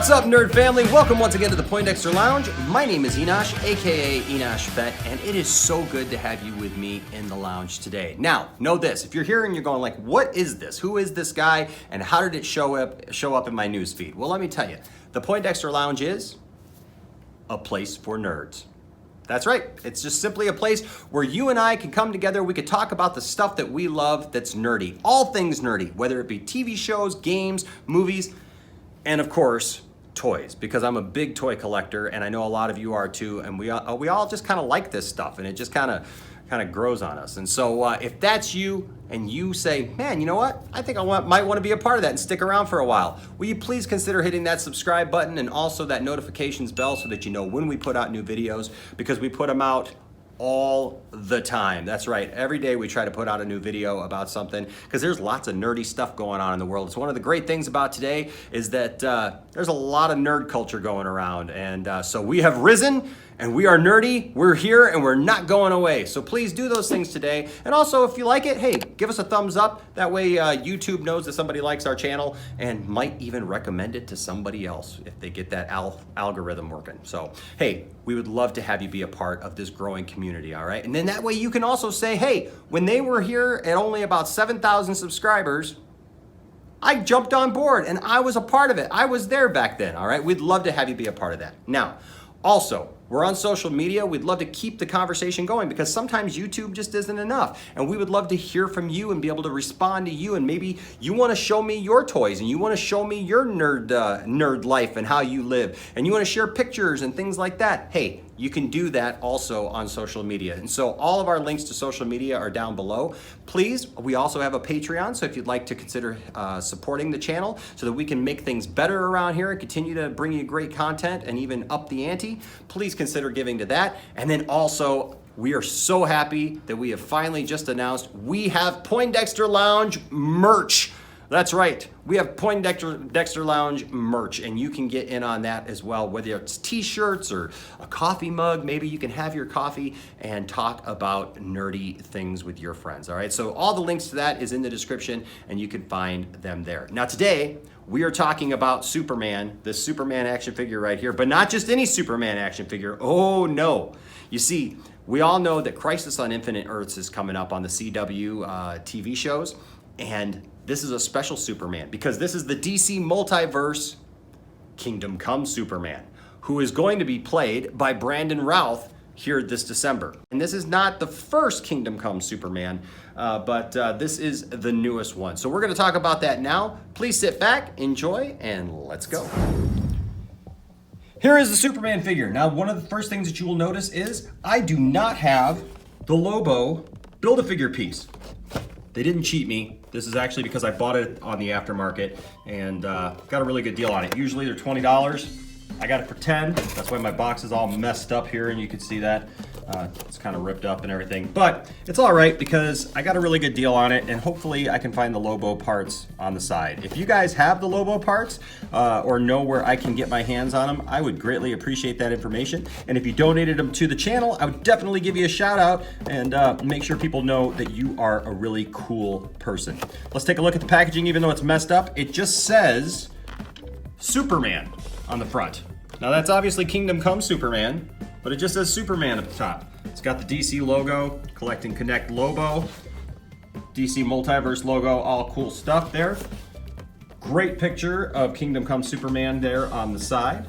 What's up, nerd family? Welcome once again to the Poindexter Lounge. My name is Enosh, aka Enosh Fett, and it is so good to have you with me in the lounge today. Now, know this, if you're here and you're going like, what is this? Who is this guy? And how did it show up in my newsfeed? Well, let me tell you, the Poindexter Lounge is a place for nerds. That's right. It's just simply a place where you and I can come together. We could talk about the stuff that we love that's nerdy. All things nerdy, whether it be TV shows, games, movies, and of course, toys, because I'm a big toy collector and I know a lot of you are too, and we all just kind of like this stuff, and it just kind of grows on us. And so if that's you and you say, man, you know what? I think might want to be a part of that and stick around for a while. Will you please consider hitting that subscribe button and also that notifications bell so that you know when we put out new videos, because we put them out all the time. That's right. Every day we try to put out a new video about something because there's lots of nerdy stuff going on in the world. It's one of the great things about today is that there's a lot of nerd culture going around. And so we have risen and we are nerdy. We're here and we're not going away. So please do those things today. And also, if you like it, hey, give us a thumbs up. That way YouTube knows that somebody likes our channel and might even recommend it to somebody else if they get that algorithm working. So, hey, we would love to have you be a part of this growing community, all right? And then that way you can also say, hey, when they were here at only about 7,000 subscribers, I jumped on board and I was a part of it. I was there back then, all right? We'd love to have you be a part of that. Now, also, we're on social media. We'd love to keep the conversation going because sometimes YouTube just isn't enough. And we would love to hear from you and be able to respond to you. And maybe you want to show me your toys and you want to show me your nerd life and how you live. And you want to share pictures and things like that. Hey, you can do that also on social media. And so all of our links to social media are down below. Please, we also have a Patreon. So if you'd like to consider supporting the channel so that we can make things better around here and continue to bring you great content and even up the ante, please consider giving to that. And then also, we are so happy that we have finally just announced we have Poindexter Lounge merch. That's right. We have Poindexter Lounge merch, and you can get in on that as well, whether it's t-shirts or a coffee mug. Maybe you can have your coffee and talk about nerdy things with your friends, all right? So all the links to that is in the description, and you can find them there. Now today, we are talking about Superman, this Superman action figure right here, but not just any Superman action figure. Oh no. You see, we all know that Crisis on Infinite Earths is coming up on the CW TV shows, and this is a special Superman because this is the DC Multiverse Kingdom Come Superman, who is going to be played by Brandon Routh here this December. And this is not the first Kingdom Come Superman, but this is the newest one. So we're gonna talk about that now. Please sit back, enjoy, and let's go. Here is the Superman figure. Now, one of the first things that you will notice is I do not have the Lobo Build-A-Figure piece. They didn't cheat me. This is actually because I bought it on the aftermarket and got a really good deal on it. Usually they're $20. I got it for 10. That's why my box is all messed up here and you can see that. It's kind of ripped up and everything, but it's all right because I got a really good deal on it and hopefully I can find the Lobo parts on the side. If you guys have the Lobo parts or know where I can get my hands on them, I would greatly appreciate that information. And if you donated them to the channel, I would definitely give you a shout out and make sure people know that you are a really cool person. Let's take a look at the packaging. Even though it's messed up, it just says Superman on the front. Now that's obviously Kingdom Come Superman, but it just says Superman at the top. It's got the DC logo, Collect and Connect Lobo, DC Multiverse logo, all cool stuff there. Great picture of Kingdom Come Superman there on the side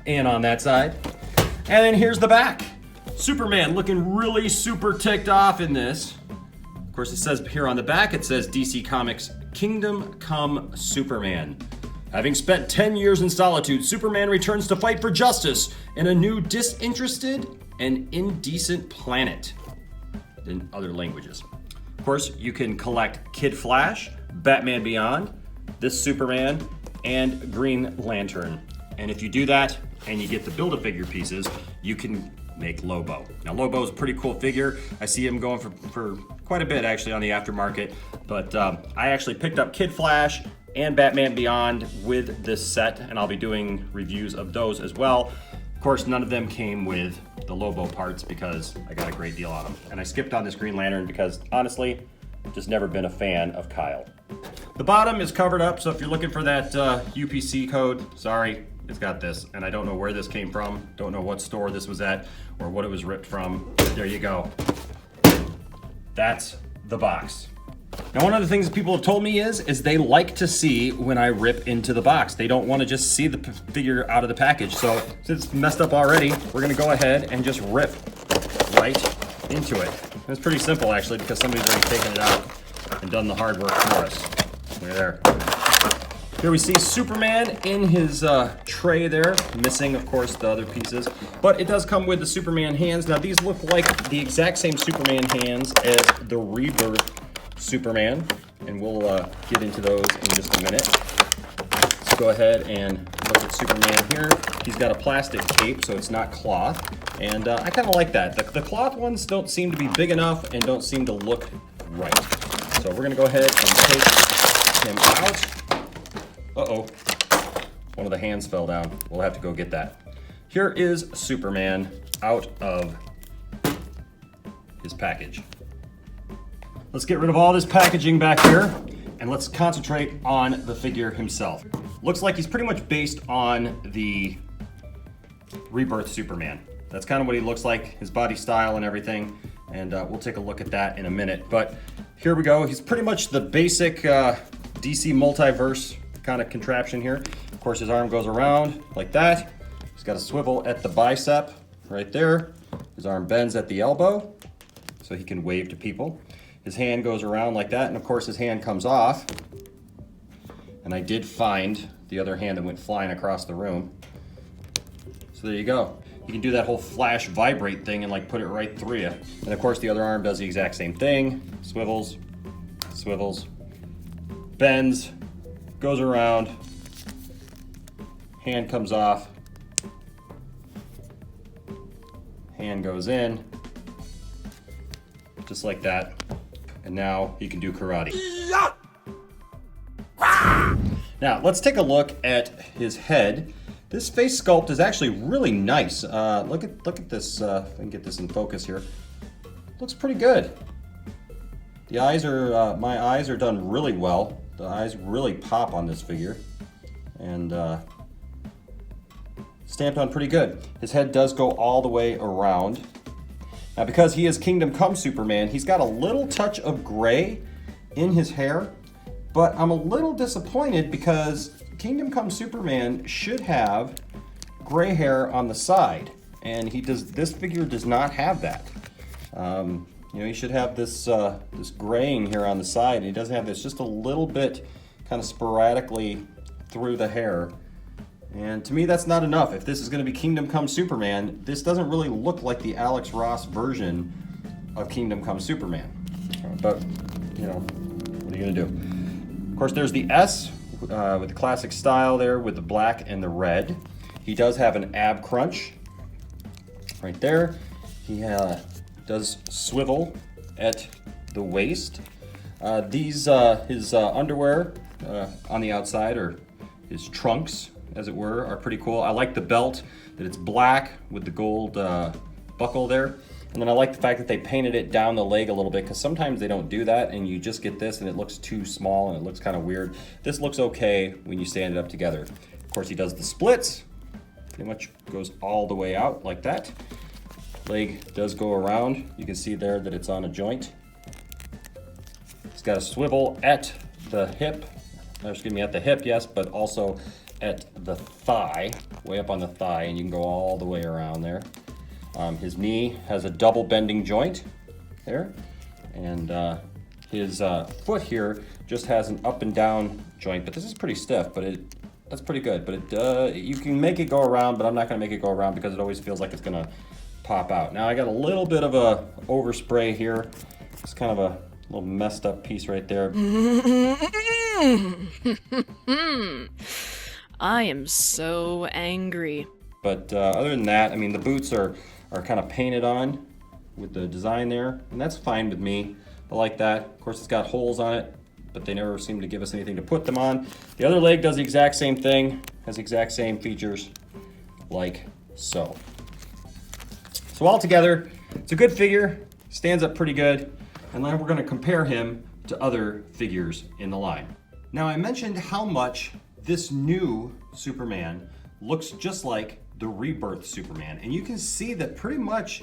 and on that side. And then here's the back. Superman looking really super ticked off in this. Of course, it says here on the back, it says DC Comics Kingdom Come Superman. Having spent 10 years in solitude, Superman returns to fight for justice in a new disinterested and indecent planet in other languages. Of course, you can collect Kid Flash, Batman Beyond, this Superman, and Green Lantern. And if you do that and you get the Build-A-Figure pieces, you can make Lobo. Now Lobo is a pretty cool figure. I see him going for quite a bit actually on the aftermarket, but I actually picked up Kid Flash and Batman Beyond with this set, and I'll be doing reviews of those as well. Of course, none of them came with the Lobo parts because I got a great deal on them. And I skipped on this Green Lantern because honestly, just never been a fan of Kyle. The bottom is covered up, so if you're looking for that UPC code, sorry, it's got this. And I don't know where this came from, don't know what store this was at, or what it was ripped from. There you go. That's the box. Now, one of the things that people have told me is they like to see when I rip into the box. They don't want to just see the figure out of the package. So since it's messed up already, we're gonna go ahead and just rip right into it. It's pretty simple actually, because somebody's already taken it out and done the hard work for us. Look there. Here we see Superman in his tray there, missing of course the other pieces, but it does come with the Superman hands. Now these look like the exact same Superman hands as the Rebirth Superman, and we'll get into those in just a minute. Let's go ahead and look at Superman here. He's got a plastic cape, so it's not cloth, and I kind of like that. The cloth ones don't seem to be big enough and don't seem to look right. So we're gonna go ahead and take him out. Uh-oh, one of the hands fell down. We'll have to go get that. Here is Superman out of his package. Let's get rid of all this packaging back here and let's concentrate on the figure himself. Looks like he's pretty much based on the Rebirth Superman. That's kind of what he looks like, his body style and everything, and we'll take a look at that in a minute. But here we go. He's pretty much the basic DC Multiverse kind of contraption here. Of course, his arm goes around like that. He's got a swivel at the bicep right there. His arm bends at the elbow so he can wave to people. His hand goes around like that, and of course his hand comes off. And I did find the other hand that went flying across the room. So there you go. You can do that whole flash vibrate thing and like put it right through you. And of course the other arm does the exact same thing. Swivels, swivels, bends, goes around, hand comes off, hand goes in, just like that. And now he can do karate. Now let's take a look at his head. This face sculpt is actually really nice. Look at this. If I can get this in focus here. Looks pretty good. The eyes are my eyes are done really well. The eyes really pop on this figure, and stamped on pretty good. His head does go all the way around. Now, because he is Kingdom Come Superman, he's got a little touch of gray in his hair, but I'm a little disappointed because Kingdom Come Superman should have gray hair on the side, and this figure does not have that. You know, he should have this this graying here on the side, and he doesn't have this, just a little bit kind of sporadically through the hair. And to me, that's not enough. If this is going to be Kingdom Come Superman, this doesn't really look like the Alex Ross version of Kingdom Come Superman. But, you know, what are you going to do? Of course, there's the S with the classic style there with the black and the red. He does have an ab crunch right there. He does swivel at the waist. His underwear on the outside, or his trunks, as it were, are pretty cool. I like the belt, that it's black with the gold buckle there. And then I like the fact that they painted it down the leg a little bit, because sometimes they don't do that and you just get this and it looks too small and it looks kind of weird. This looks okay when you stand it up together. Of course, he does the splits. Pretty much goes all the way out like that. Leg does go around. You can see there that it's on a joint. He's got a swivel at the hip. Excuse me, at the hip, yes, but also at the thigh, way up on the thigh, and you can go all the way around there. His knee has a double bending joint there, and his foot here just has an up and down joint, but this is pretty stiff, but that's pretty good. But you can make it go around, but I'm not gonna make it go around because it always feels like it's gonna pop out. Now I got a little bit of a overspray here. It's kind of a little messed up piece right there. I am so angry. But other than that, I mean, the boots are kind of painted on with the design there, and that's fine with me. I like that. Of course, it's got holes on it, but they never seem to give us anything to put them on. The other leg does the exact same thing, has the exact same features, like so. So all together, it's a good figure, stands up pretty good, and then we're gonna compare him to other figures in the line. Now I mentioned how much this new Superman looks just like the Rebirth Superman, and you can see that pretty much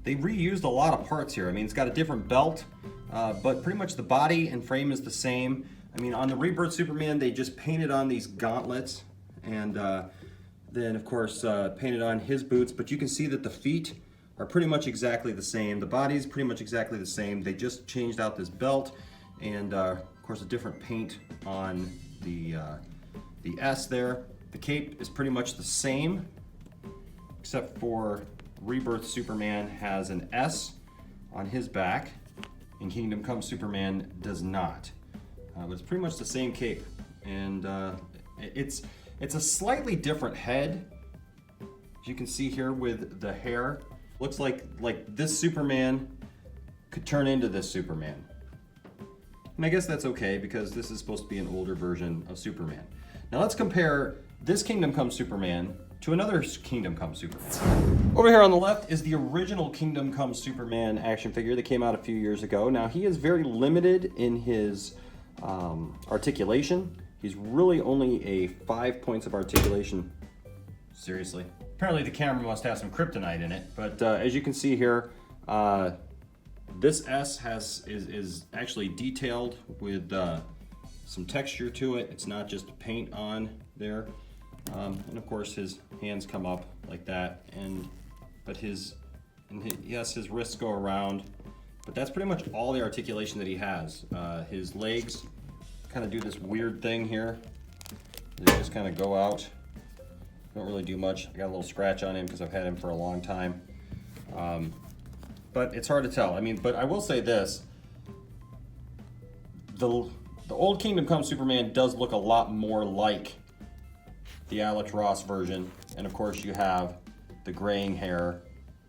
they reused a lot of parts here. I mean, it's got a different belt, but pretty much the body and frame is the same. I mean, on the Rebirth Superman, they just painted on these gauntlets, and then of course painted on his boots, but you can see that the feet are pretty much exactly the same. The body's pretty much exactly the same. They just changed out this belt, and of course a different paint on the S there. The cape is pretty much the same, except for Rebirth Superman has an S on his back, and Kingdom Come Superman does not. But it's pretty much the same cape, and it's a slightly different head, as you can see here with the hair. Looks like this Superman could turn into this Superman. And I guess that's okay, because this is supposed to be an older version of Superman. Now let's compare this Kingdom Come Superman to another Kingdom Come Superman. Over here on the left is the original Kingdom Come Superman action figure that came out a few years ago. Now he is very limited in his articulation. He's really only a 5 points of articulation. Seriously. Apparently the camera must have some kryptonite in it, but as you can see here, this S is actually detailed with some texture to it. It's not just paint on there. And of course his hands come up like that, but his wrists go around, but that's pretty much all the articulation that he has. His legs kind of do this weird thing here. They just kind of go out. Don't really do much. I got a little scratch on him because I've had him for a long time. But it's hard to tell. I mean, but I will say this. The old Kingdom Come Superman does look a lot more like the Alex Ross version. And of course you have the graying hair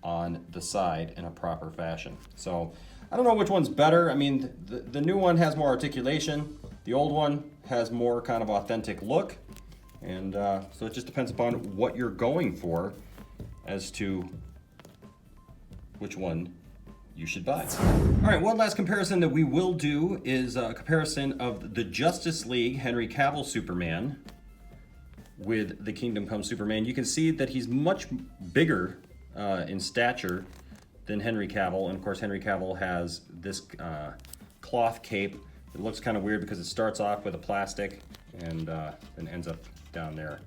on the side in a proper fashion. So I don't know which one's better. I mean, the new one has more articulation. The old one has more kind of authentic look. And so it just depends upon what you're going for as to which one you should buy. All right, one last comparison that we will do is a comparison of the Justice League Henry Cavill Superman with the Kingdom Come Superman. You can see that he's much bigger in stature than Henry Cavill, and of course Henry Cavill has this cloth cape. It looks kind of weird because it starts off with a plastic and then ends up down there.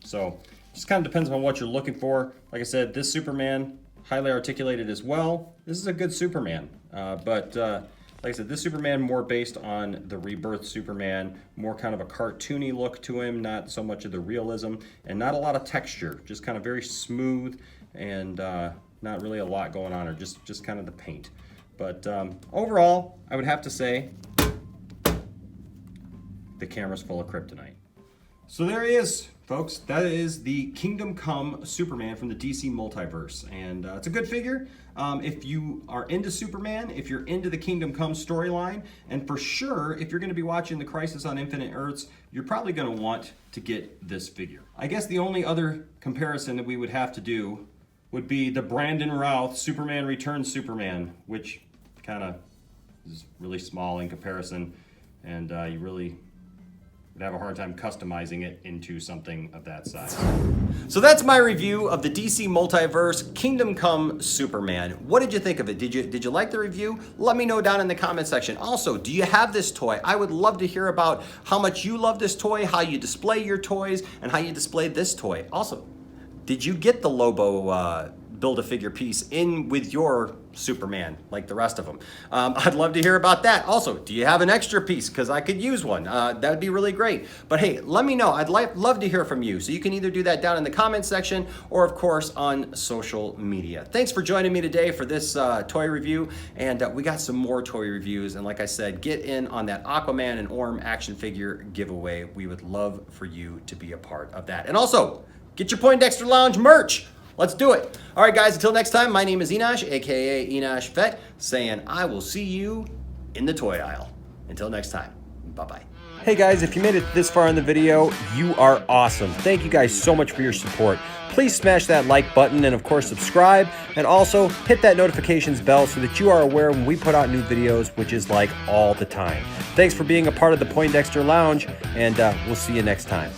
So just kind of depends on what you're looking for. Like I said, this Superman, highly articulated as well. This is a good Superman, but like I said, this Superman more based on the Rebirth Superman, more kind of a cartoony look to him, not so much of the realism, and not a lot of texture, just kind of very smooth and not really a lot going on, or just kind of the paint. But overall, I would have to say the camera's full of kryptonite. So there he is, folks. That is the Kingdom Come Superman from the DC Multiverse, and it's a good figure. If you are into Superman, if you're into the Kingdom Come storyline, and for sure, if you're going to be watching the Crisis on Infinite Earths, you're probably going to want to get this figure. I guess the only other comparison that we would have to do would be the Brandon Routh Superman Returns Superman, which kind of is really small in comparison, and you really would have a hard time customizing it into something of that size. So that's my review of the DC Multiverse Kingdom Come Superman. What did you think of it? Did you like the review? Let me know down in the comment section. Also, do you have this toy? I would love to hear about how much you love this toy, how you display your toys, and how you display this toy. Also, did you get the Lobo Build-A-Figure piece in with your Superman like the rest of them? I'd love to hear about that. Also, do you have an extra piece? Because I could use one. That would be really great. But hey, let me know. I'd love to hear from you. So you can either do that down in the comment section or, of course, on social media. Thanks for joining me today for this toy review. And we got some more toy reviews. And like I said, get in on that Aquaman and Orm action figure giveaway. We would love for you to be a part of that. And also, get your Poindexter Lounge merch. Let's do it. All right, guys, until next time, my name is Enosh, aka Enosh Vet, saying I will see you in the toy aisle. Until next time, bye-bye. Hey guys, if you made it this far in the video, you are awesome. Thank you guys so much for your support. Please smash that like button and of course subscribe, and also hit that notifications bell so that you are aware when we put out new videos, which is like all the time. Thanks for being a part of the Poindexter Lounge, and we'll see you next time.